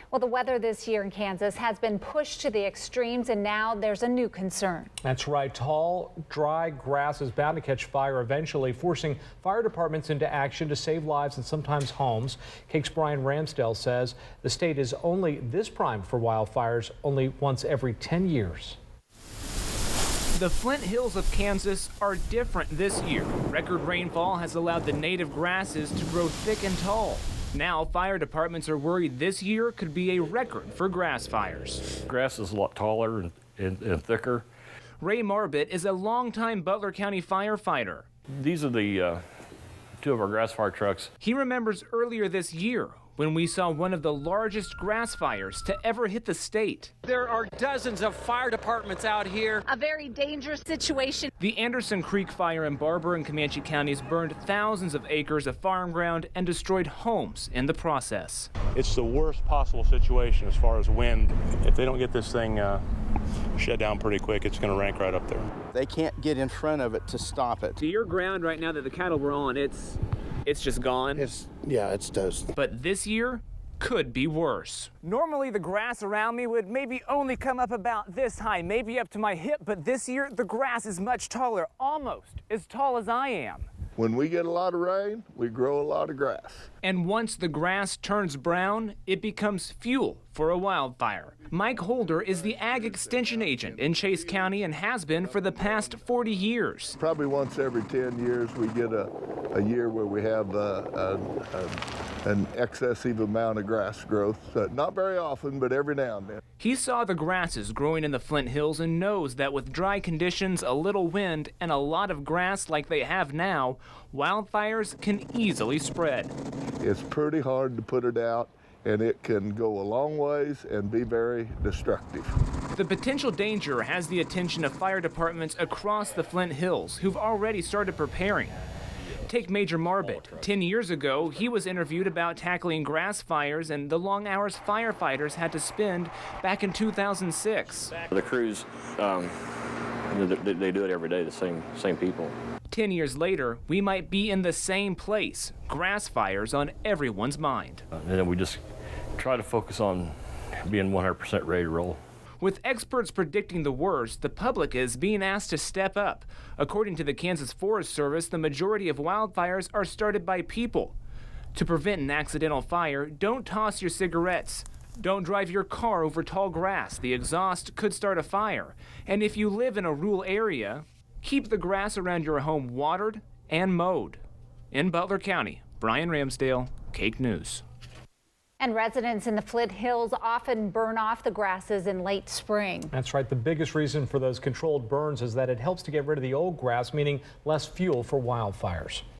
Well, the weather this year in Kansas has been pushed to the extremes, and now there's a new concern. That's right. Tall, dry grass is bound to catch fire eventually, forcing fire departments into action to save lives and sometimes homes. KAKE's Bryan Ramsdale says the state is only this primed for wildfires only once every 10 years. The Flint Hills of Kansas are different this year. Record rainfall has allowed the native grasses to grow thick and tall. Now, fire departments are worried this year could be a record for grass fires. Grass is a lot taller and thicker. Ray Marbit is a longtime Butler County firefighter. These are the two of our grass fire trucks. He remembers earlier this year when we saw one of the largest grass fires to ever hit the state. There are dozens of fire departments out here. A very dangerous situation. The Anderson Creek fire in Barber and Comanche counties burned thousands of acres of farm ground and destroyed homes in the process. It's the worst possible situation as far as wind. If they don't get this thing shut down pretty quick, it's going to rank right up there. They can't get in front of it to stop it. So your ground right now that the cattle were on, it's just gone? Yeah, it's toast. But this year could be worse. Normally the grass around me would maybe only come up about this high, maybe up to my hip, but this year the grass is much taller, almost as tall as I am. When we get a lot of rain, we grow a lot of grass. And once the grass turns brown, it becomes fuel for a wildfire. Mike Holder is the ag extension agent in Chase County and has been for the past 40 years. Probably once every 10 years we get a year where we have an excessive amount of grass growth. Not very often, but every now and then. He saw the grasses growing in the Flint Hills and knows that with dry conditions, a little wind, and a lot of grass like they have now, wildfires can easily spread. It's pretty hard to put it out, and it can go a long ways and be very destructive. The potential danger has the attention of fire departments across the Flint Hills who've already started preparing. Take Major Marbit. 10 years ago, he was interviewed about tackling grass fires and the long hours firefighters had to spend back in 2006. The crews, they do it every day, the same people. 10 years later, we might be in the same place, grass fires on everyone's mind. And then we just try to focus on being 100% ready to roll. With experts predicting the worst, the public is being asked to step up. According to the Kansas Forest Service, the majority of wildfires are started by people. To prevent an accidental fire, don't toss your cigarettes. Don't drive your car over tall grass. The exhaust could start a fire. And if you live in a rural area, keep the grass around your home watered and mowed. In Butler County, Bryan Ramsdale, KAKE News. And residents in the Flint Hills often burn off the grasses in late spring. That's right. The biggest reason for those controlled burns is that it helps to get rid of the old grass, meaning less fuel for wildfires.